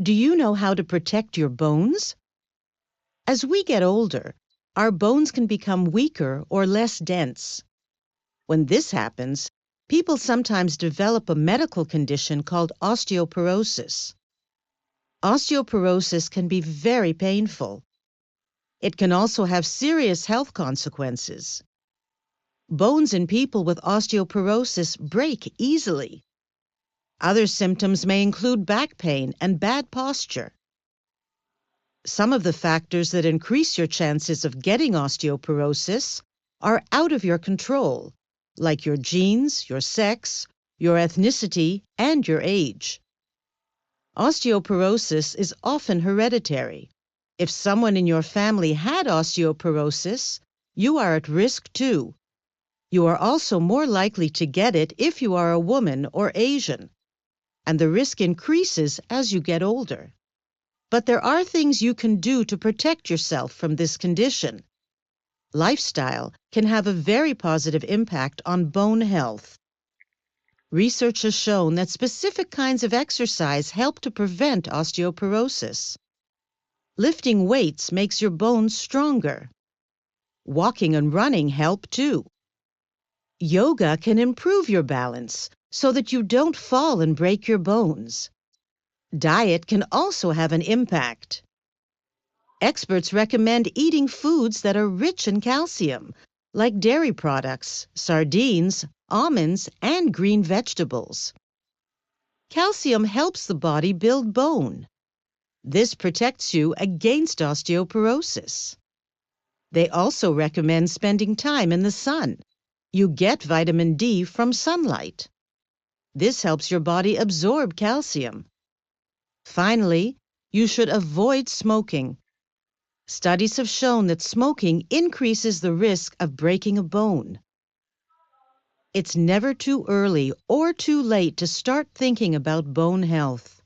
Do you know how to protect your bones? As we get older, our bones can become weaker or less dense. When this happens, people sometimes develop a medical condition called osteoporosis. Osteoporosis can be very painful. It can also have serious health consequences. Bones in people with osteoporosis break easily. Other symptoms may include back pain and bad posture. Some of the factors that increase your chances of getting osteoporosis are out of your control, like your genes, your sex, your ethnicity, and your age. Osteoporosis is often hereditary. If someone in your family had osteoporosis, you are at risk too. You are also more likely to get it if you are a woman or Asian, and the risk increases as you get older. But there are things you can do to protect yourself from this condition. Lifestyle can have a very positive impact on bone health. Research has shown that specific kinds of exercise help to prevent osteoporosis. Lifting weights makes your bones stronger. Walking and running help too. Yoga can improve your balance so that you don't fall and break your bones. Diet can also have an impact. Experts recommend eating foods that are rich in calcium, like dairy products, sardines, almonds, and green vegetables. Calcium helps the body build bone. This protects you against osteoporosis. They also recommend spending time in the sun. You get vitamin D from sunlight. This helps your body absorb calcium. Finally, you should avoid smoking. Studies have shown that smoking increases the risk of breaking a bone. It's never too early or too late to start thinking about bone health.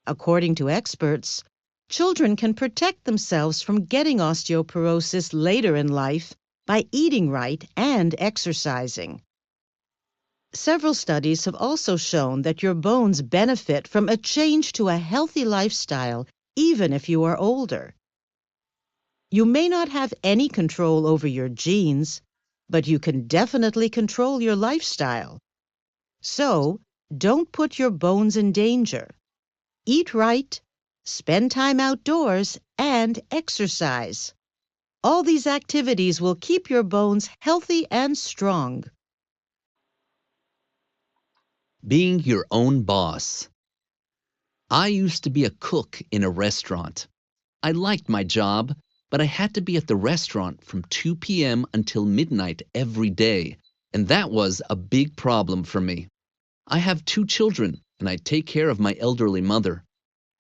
According to experts, children can protect themselves from getting osteoporosis later in life by eating right and exercising. Several studies have also shown that your bones benefit from a change to a healthy lifestyle even if you are older. You may not have any control over your genes, but you can definitely control your lifestyle. So, don't put your bones in danger. Eat right, spend time outdoors, and exercise. All these activities will keep your bones healthy and strong. Being your own boss. I used to be a cook in a restaurant. I liked my job, but I had to be at the restaurant from 2 p.m. until midnight every day, and that was a big problem for me. I have 2 children, and I take care of my elderly mother.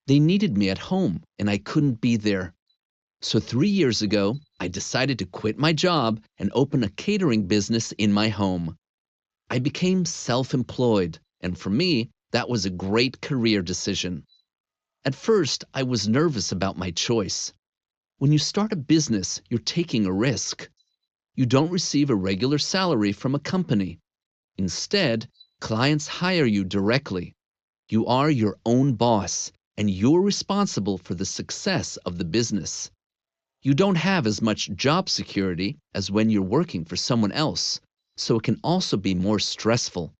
They needed me at home, and I couldn't be there. So 3 years ago, I decided to quit my job and open a catering business in my home. I became self-employed, and for me, that was a great career decision. At first, I was nervous about my choice. When you start a business, you're taking a risk. You don't receive a regular salary from a company. Instead, clients hire you directly. You are your own boss, and you're responsible for the success of the business. You don't have as much job security as when you're working for someone else, so it can also be more stressful.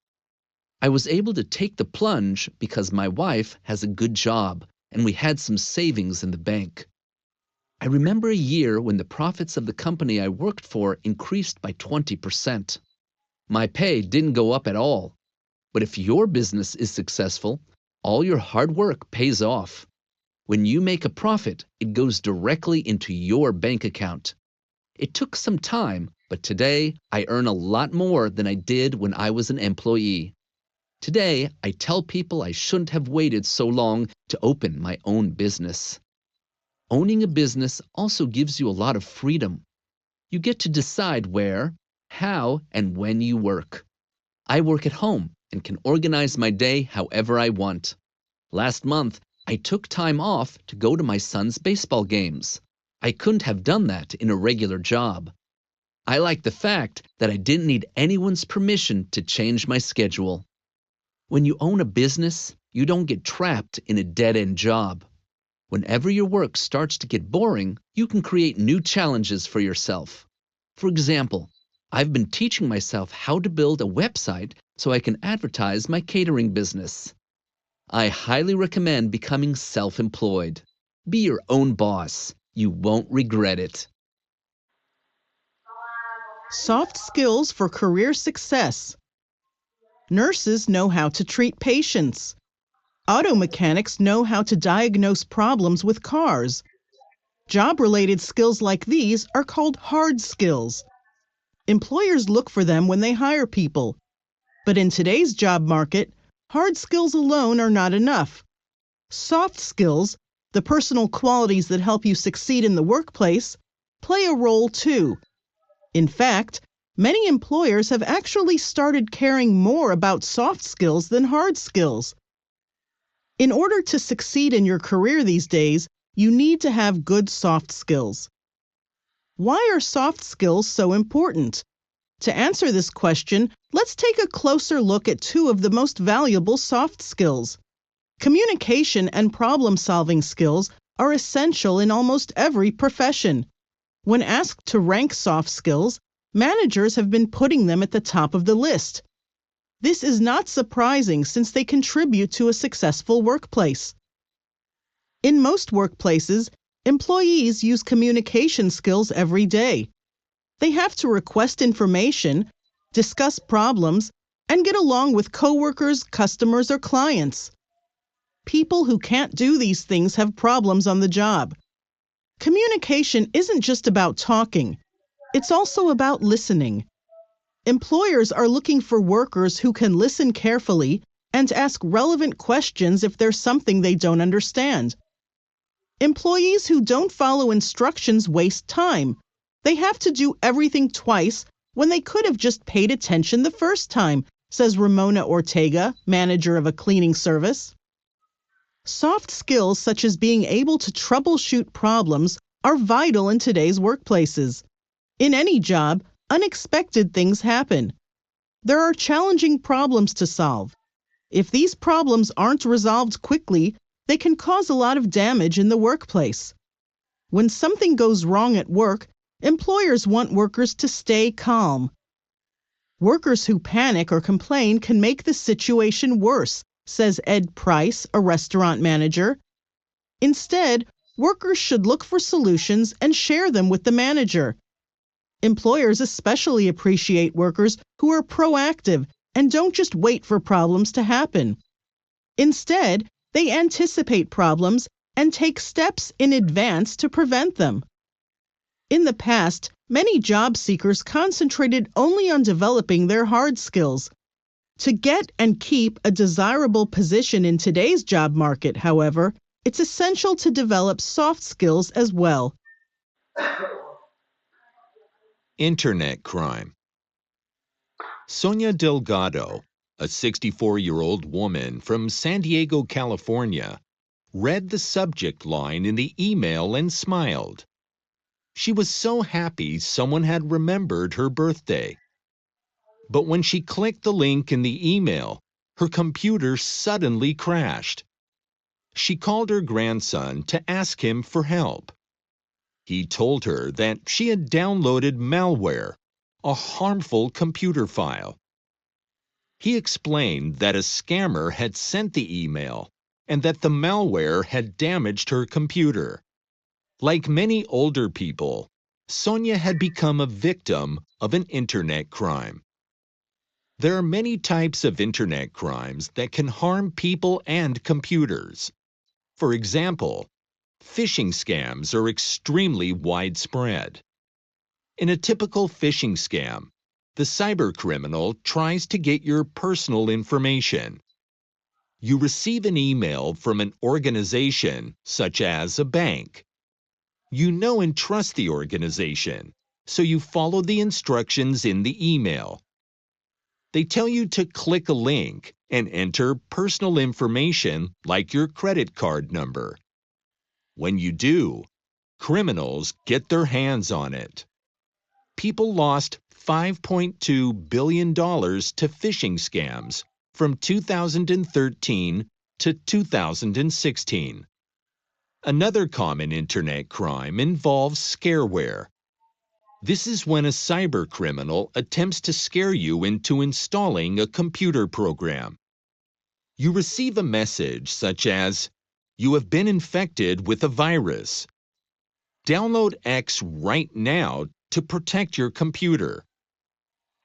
I was able to take the plunge because my wife has a good job, and we had some savings in the bank. I remember a year when the profits of the company I worked for increased by 20%. My pay didn't go up at all. But if your business is successful, all your hard work pays off. When you make a profit, it goes directly into your bank account. It took some time, but today I earn a lot more than I did when I was an employee. Today, I tell people I shouldn't have waited so long to open my own business. Owning a business also gives you a lot of freedom. You get to decide where, how, and when you work. I work at home and can organize my day however I want. Last month, I took time off to go to my son's baseball games. I couldn't have done that in a regular job. I like the fact that I didn't need anyone's permission to change my schedule. When you own a business, you don't get trapped in a dead-end job. Whenever your work starts to get boring, you can create new challenges for yourself. For example, I've been teaching myself how to build a website so I can advertise my catering business. I highly recommend becoming self-employed. Be your own boss. You won't regret it. Soft skills for career success. Nurses know how to treat patients. Auto mechanics know how to diagnose problems with cars. Job-related skills like these are called hard skills. Employers look for them when they hire people. But in today's job market, hard skills alone are not enough. Soft skills, the personal qualities that help you succeed in the workplace, play a role too. In fact, many employers have actually started caring more about soft skills than hard skills. In order to succeed in your career these days, you need to have good soft skills. Why are soft skills so important? To answer this question, let's take a closer look at two of the most valuable soft skills. Communication and problem-solving skills are essential in almost every profession. When asked to rank soft skills, managers have been putting them at the top of the list. This is not surprising since they contribute to a successful workplace. In most workplaces, employees use communication skills every day. They have to request information, discuss problems, and get along with coworkers, customers, or clients. People who can't do these things have problems on the job. Communication isn't just about talking. It's also about listening. Employers are looking for workers who can listen carefully and ask relevant questions if there's something they don't understand. Employees who don't follow instructions waste time. They have to do everything twice when they could have just paid attention the first time, says Ramona Ortega, manager of a cleaning service. Soft skills such as being able to troubleshoot problems are vital in today's workplaces. In any job, unexpected things happen. There are challenging problems to solve. If these problems aren't resolved quickly, they can cause a lot of damage in the workplace. When something goes wrong at work, employers want workers to stay calm. Workers who panic or complain can make the situation worse, says Ed Price, a restaurant manager. Instead, workers should look for solutions and share them with the manager. Employers especially appreciate workers who are proactive and don't just wait for problems to happen. Instead, they anticipate problems and take steps in advance to prevent them. In the past, many job seekers concentrated only on developing their hard skills. To get and keep a desirable position in today's job market, however, it's essential to develop soft skills as well. Internet crime. Sonia Delgado, a 64-year-old woman from San Diego, California, read the subject line in the email and smiled. She was so happy someone had remembered her birthday. But when she clicked the link in the email, her computer suddenly crashed. She called her grandson to ask him for help. He told her that she had downloaded malware, a harmful computer file. He explained that a scammer had sent the email and that the malware had damaged her computer. Like many older people, Sonia had become a victim of an internet crime. There are many types of internet crimes that can harm people and computers. For example, phishing scams are extremely widespread. In a typical phishing scam, the cybercriminal tries to get your personal information. You receive an email from an organization, such as a bank. You know and trust the organization, so you follow the instructions in the email. They tell you to click a link and enter personal information like your credit card number. When you do, criminals get their hands on it. People lost $5.2 billion to phishing scams from 2013 to 2016. Another common internet crime involves scareware. This is when a cybercriminal attempts to scare you into installing a computer program. You receive a message such as, "You have been infected with a virus. Download X right now to protect your computer."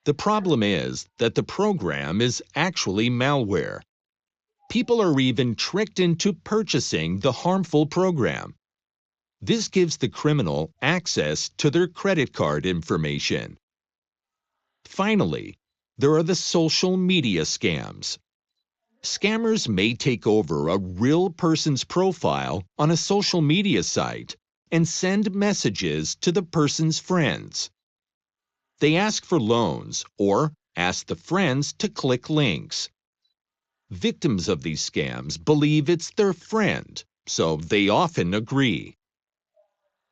The problem is that the program is actually malware. People are even tricked into purchasing the harmful program. This gives the criminal access to their credit card information. Finally, there are the social media scams. Scammers may take over a real person's profile on a social media site and send messages to the person's friends. They ask for loans or ask the friends to click links. Victims of these scams believe it's their friend, so they often agree.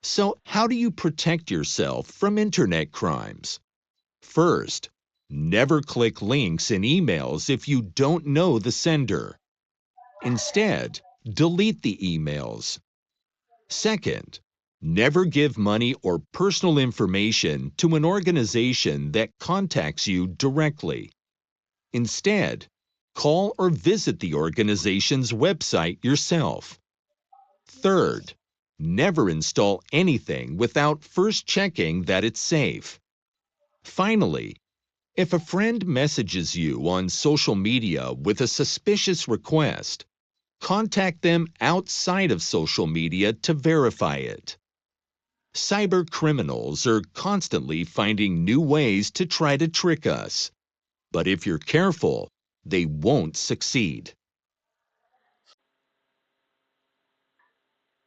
So, how do you protect yourself from internet crimes? First, never click links in emails if you don't know the sender. Instead, delete the emails. Second, never give money or personal information to an organization that contacts you directly. Instead, call or visit the organization's website yourself. Third, never install anything without first checking that it's safe. Finally, if a friend messages you on social media with a suspicious request, contact them outside of social media to verify it. Cyber criminals are constantly finding new ways to try to trick us. But if you're careful, they won't succeed.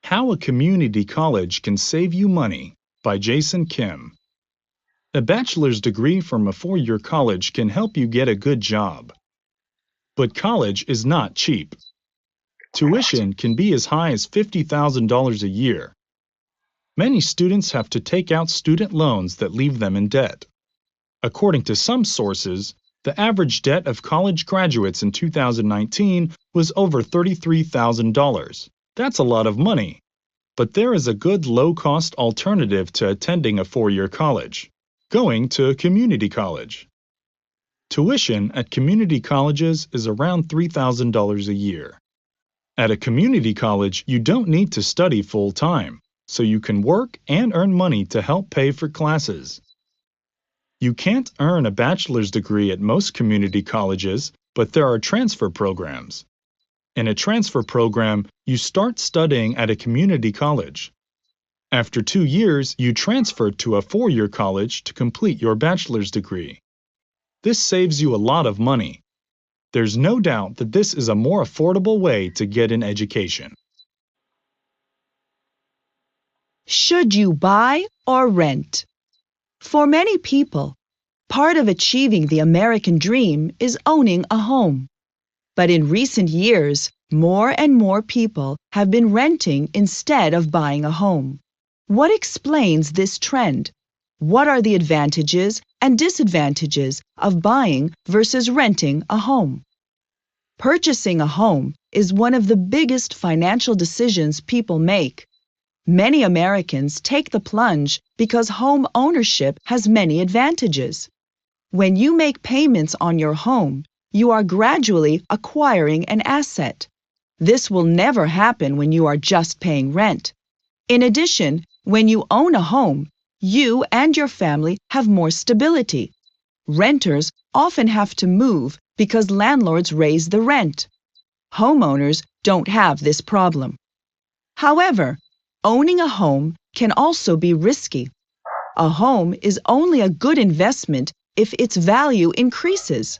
How a Community College Can Save You Money by Jason Kim. A bachelor's degree from a four-year college can help you get a good job. But college is not cheap. Tuition can be as high as $50,000 a year. Many students have to take out student loans that leave them in debt. According to some sources, the average debt of college graduates in 2019 was over $33,000. That's a lot of money. But there is a good low-cost alternative to attending a four-year college: going to a community college. Tuition at community colleges is around $3,000 a year. At a community college, you don't need to study full-time, so you can work and earn money to help pay for classes. You can't earn a bachelor's degree at most community colleges, but there are transfer programs. In a transfer program, you start studying at a community college. After 2 years, you transfer to a four-year college to complete your bachelor's degree. This saves you a lot of money. There's no doubt that this is a more affordable way to get an education. Should you buy or rent? For many people, part of achieving the American dream is owning a home. But in recent years, more and more people have been renting instead of buying a home. What explains this trend? What are the advantages and disadvantages of buying versus renting a home? Purchasing a home is one of the biggest financial decisions people make. Many Americans take the plunge because home ownership has many advantages. When you make payments on your home, you are gradually acquiring an asset. This will never happen when you are just paying rent. In addition, when you own a home, you and your family have more stability. Renters often have to move because landlords raise the rent. Homeowners don't have this problem. However, owning a home can also be risky. A home is only a good investment if its value increases.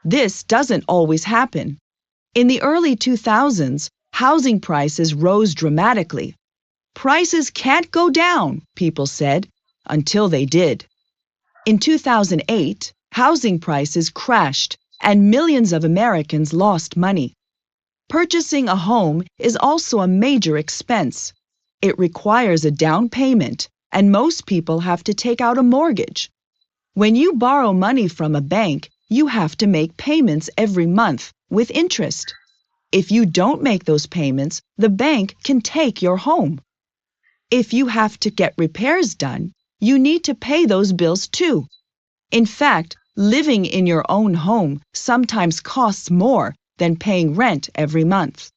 This doesn't always happen. In the early 2000s, housing prices rose dramatically. Prices can't go down, people said, until they did. In 2008, housing prices crashed and millions of Americans lost money. Purchasing a home is also a major expense. It requires a down payment, and most people have to take out a mortgage. When you borrow money from a bank, you have to make payments every month with interest. If you don't make those payments, the bank can take your home. If you have to get repairs done, you need to pay those bills too. In fact, living in your own home sometimes costs more than paying rent every month.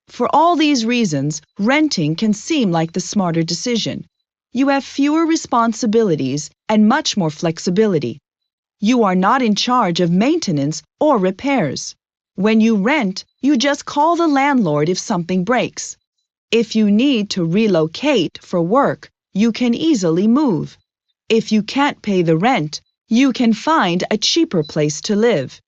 For all these reasons, renting can seem like the smarter decision. You have fewer responsibilities and much more flexibility. You are not in charge of maintenance or repairs. When you rent, you just call the landlord if something breaks. If you need to relocate for work, you can easily move. If you can't pay the rent, you can find a cheaper place to live.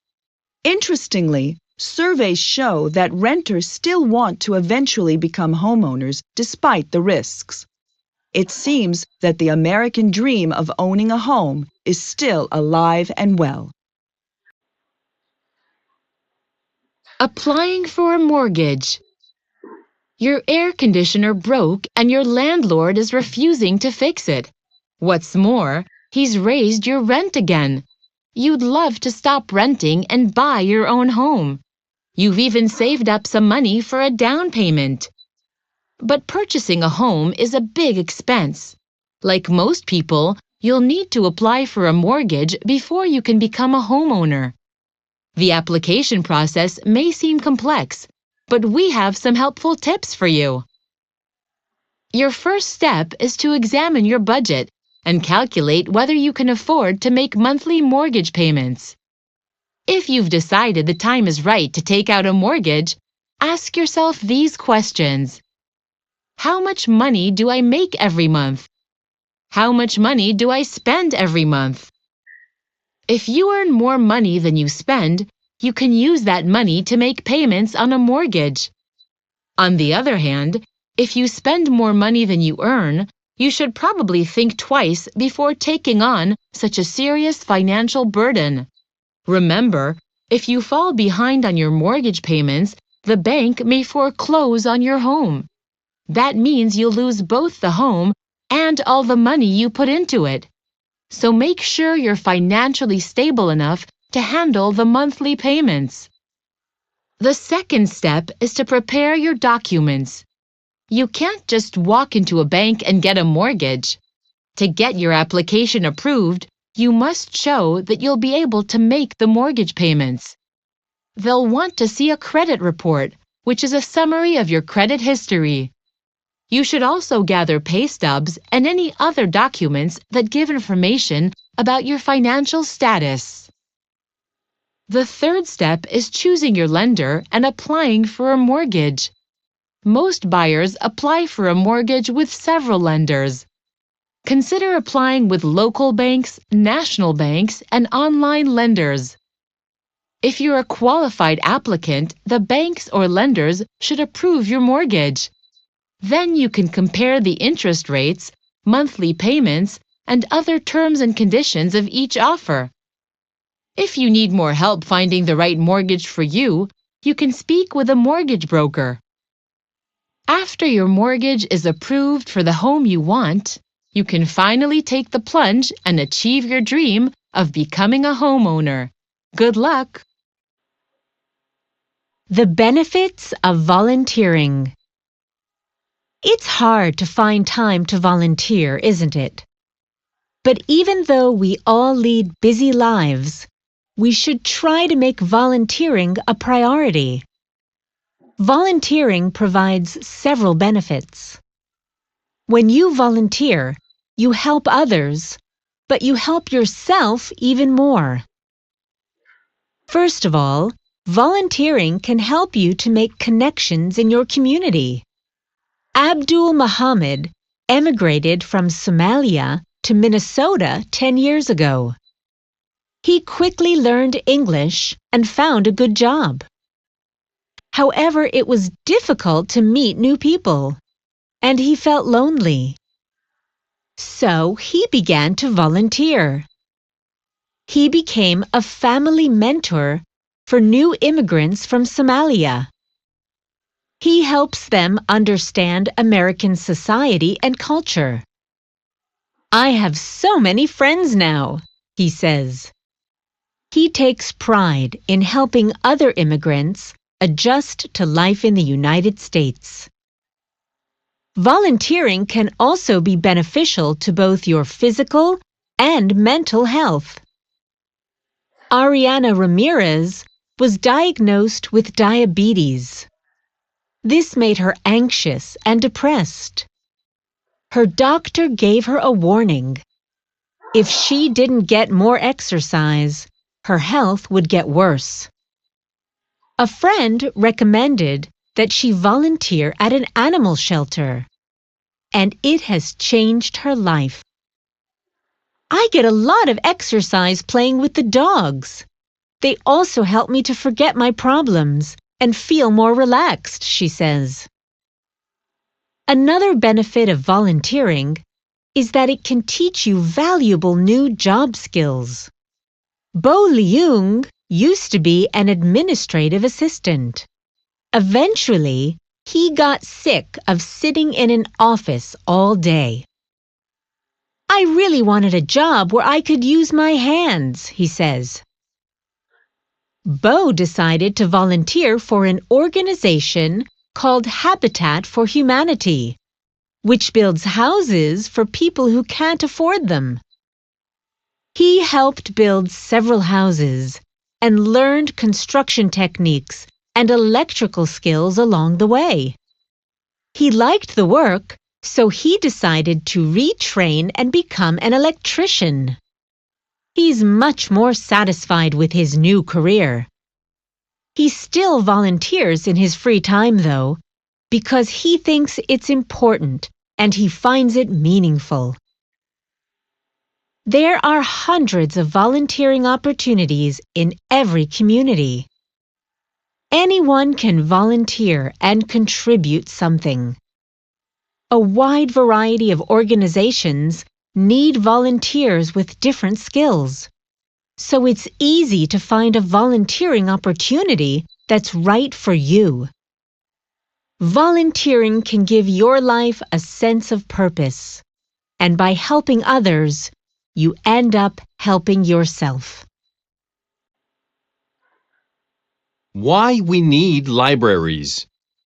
Interestingly, surveys show that renters still want to eventually become homeowners despite the risks. It seems that the American dream of owning a home is still alive and well. Applying for a mortgage. Your air conditioner broke and your landlord is refusing to fix it. What's more, he's raised your rent again. You'd love to stop renting and buy your own home. You've even saved up some money for a down payment. But purchasing a home is a big expense. Like most people, you'll need to apply for a mortgage before you can become a homeowner. The application process may seem complex, but we have some helpful tips for you. Your first step is to examine your budget and calculate whether you can afford to make monthly mortgage payments. If you've decided the time is right to take out a mortgage, ask yourself these questions. How much money do I make every month? How much money do I spend every month? If you earn more money than you spend, you can use that money to make payments on a mortgage. On the other hand, if you spend more money than you earn, you should probably think twice before taking on such a serious financial burden. Remember, if you fall behind on your mortgage payments, the bank may foreclose on your home. That means you'll lose both the home and all the money you put into it. So make sure you're financially stable enough to handle the monthly payments. The second step is to prepare your documents. You can't just walk into a bank and get a mortgage. To get your application approved, you must show that you'll be able to make the mortgage payments. They'll want to see a credit report, which is a summary of your credit history. You should also gather pay stubs and any other documents that give information about your financial status. The third step is choosing your lender and applying for a mortgage. Most buyers apply for a mortgage with several lenders. Consider applying with local banks, national banks, and online lenders. If you're a qualified applicant, the banks or lenders should approve your mortgage. Then you can compare the interest rates, monthly payments, and other terms and conditions of each offer. If you need more help finding the right mortgage for you, you can speak with a mortgage broker. After your mortgage is approved for the home you want, you can finally take the plunge and achieve your dream of becoming a homeowner. Good luck! The benefits of volunteering. It's hard to find time to volunteer, isn't it? But even though we all lead busy lives, we should try to make volunteering a priority. Volunteering provides several benefits. When you volunteer, you help others, but you help yourself even more. First of all, volunteering can help you to make connections in your community. Abdul Muhammad emigrated from Somalia to Minnesota 10 years ago. He quickly learned English and found a good job. However, it was difficult to meet new people, and he felt lonely. So he began to volunteer. He became a family mentor for new immigrants from Somalia. He helps them understand American society and culture. I have so many friends now, he says. He takes pride in helping other immigrants adjust to life in the United States. Volunteering can also be beneficial to both your physical and mental health. Ariana Ramirez was diagnosed with diabetes. This made her anxious and depressed. Her doctor gave her a warning. If she didn't get more exercise, her health would get worse. A friend recommended that she volunteer at an animal shelter, and it has changed her life. I get a lot of exercise playing with the dogs. They also help me to forget my problems and feel more relaxed, she says. Another benefit of volunteering is that it can teach you valuable new job skills. Bo Leung used to be an administrative assistant. Eventually, he got sick of sitting in an office all day. I really wanted a job where I could use my hands, he says. Bo decided to volunteer for an organization called Habitat for Humanity, which builds houses for people who can't afford them. He helped build several houses and learned construction techniques and electrical skills along the way. He liked the work, so he decided to retrain and become an electrician. He's much more satisfied with his new career. He still volunteers in his free time, though, because he thinks it's important and he finds it meaningful. There are hundreds of volunteering opportunities in every community. Anyone can volunteer and contribute something. A wide variety of organizations need volunteers with different skills, so it's easy to find a volunteering opportunity that's right for you. Volunteering can give your life a sense of purpose, and by helping others, you end up helping yourself. Why We Need Libraries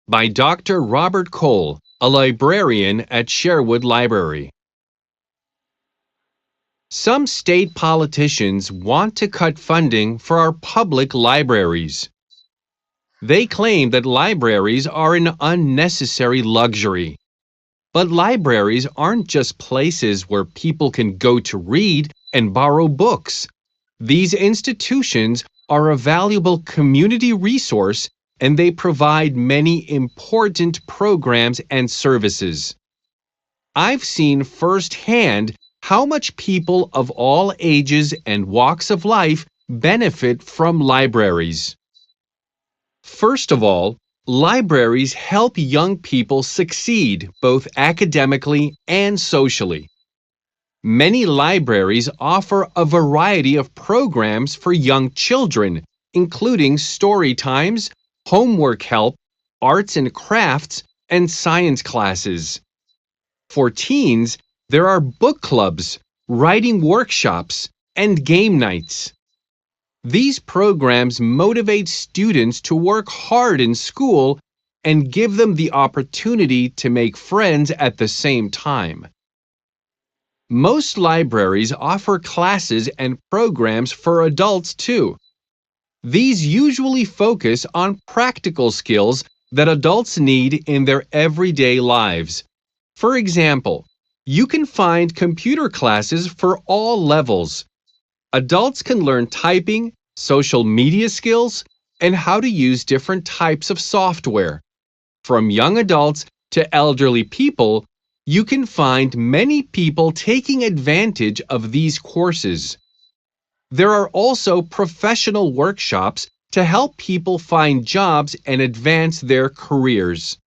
by Dr. Robert Cole, a librarian at Sherwood Library. Some state politicians want to cut funding for our public libraries. They claim that libraries are an unnecessary luxury. But libraries aren't just places where people can go to read and borrow books. These institutions are a valuable community resource, and they provide many important programs and services. I've seen firsthand how much people of all ages and walks of life benefit from libraries. First of all, libraries help young people succeed both academically and socially. Many libraries offer a variety of programs for young children, including story times, homework help, arts and crafts, and science classes. For teens, there are book clubs, writing workshops, and game nights. These programs motivate students to work hard in school and give them the opportunity to make friends at the same time. Most libraries offer classes and programs for adults too. These usually focus on practical skills that adults need in their everyday lives. For example, you can find computer classes for all levels. Adults can learn typing, social media skills, and how to use different types of software. From young adults to elderly people, you can find many people taking advantage of these courses. There are also professional workshops to help people find jobs and advance their careers.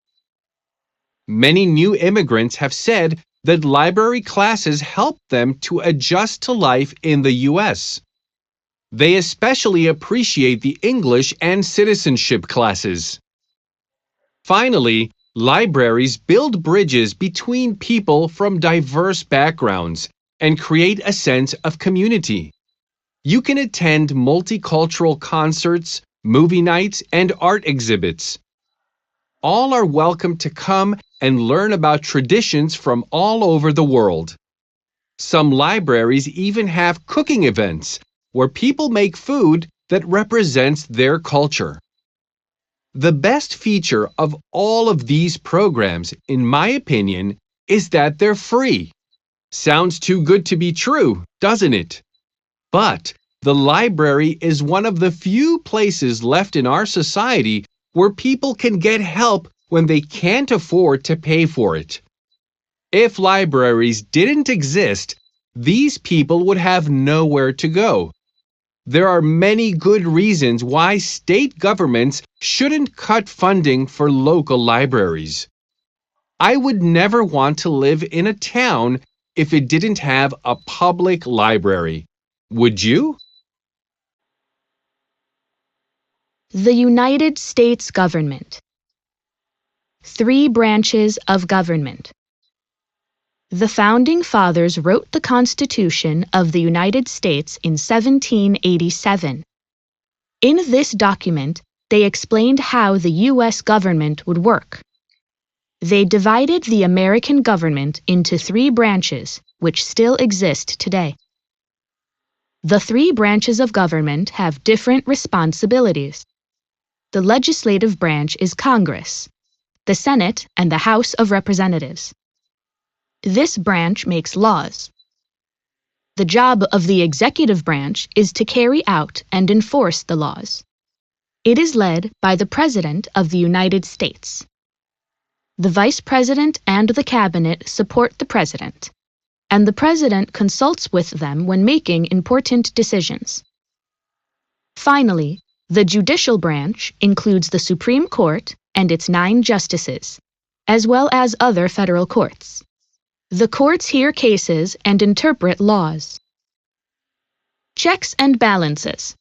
Many new immigrants have said that library classes help them to adjust to life in the U.S. They especially appreciate the English and citizenship classes. Finally, libraries build bridges between people from diverse backgrounds and create a sense of community. You can attend multicultural concerts, movie nights, and art exhibits. All are welcome to come and learn about traditions from all over the world. Some libraries even have cooking events where people make food that represents their culture. The best feature of all of these programs, in my opinion, is that they're free. Sounds too good to be true, doesn't it? But the library is one of the few places left in our society where people can get help when they can't afford to pay for it. If libraries didn't exist, these people would have nowhere to go. There are many good reasons why state governments shouldn't cut funding for local libraries. I would never want to live in a town if it didn't have a public library. Would you? The United States government. 3 branches of government. The Founding Fathers wrote the Constitution of the United States in 1787. In this document, they explained how the U.S. government would work. They divided the American government into 3 branches, which still exist today. The 3 branches of government have different responsibilities. The legislative branch is Congress, the Senate, and the House of Representatives. This branch makes laws. The job of the executive branch is to carry out and enforce the laws. It is led by the President of the United States. The Vice President and the Cabinet support the President, and the President consults with them when making important decisions. Finally, the judicial branch includes the Supreme Court and its 9 justices, as well as other federal courts. The courts hear cases and interpret laws. Checks and balances.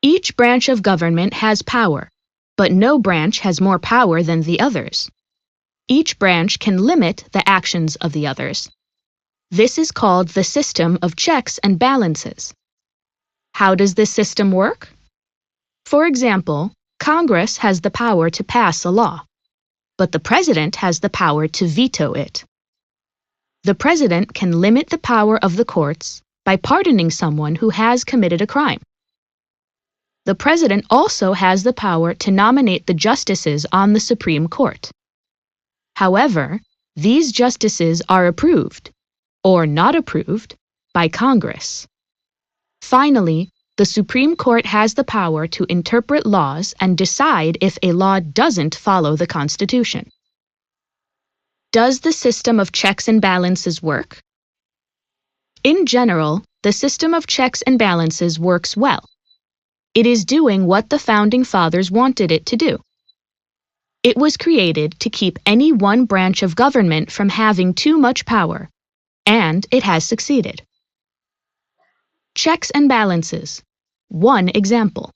Each branch of government has power, but no branch has more power than the others. Each branch can limit the actions of the others. This is called the system of checks and balances. How does this system work? For example, Congress has the power to pass a law, but the President has the power to veto it. The President can limit the power of the courts by pardoning someone who has committed a crime. The President also has the power to nominate the justices on the Supreme Court. However, these justices are approved, or not approved, by Congress. Finally, the Supreme Court has the power to interpret laws and decide if a law doesn't follow the Constitution. Does the system of checks and balances work? In general, the system of checks and balances works well. It is doing what the Founding Fathers wanted it to do. It was created to keep any one branch of government from having too much power, and it has succeeded. Checks and balances. One example.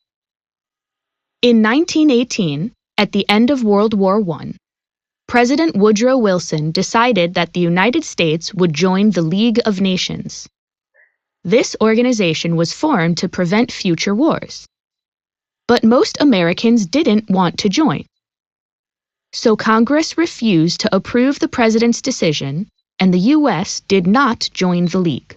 In 1918, at the end of World War I, President Woodrow Wilson decided that the United States would join the League of Nations. This organization was formed to prevent future wars. But most Americans didn't want to join. So Congress refused to approve the president's decision, and the U.S. did not join the League.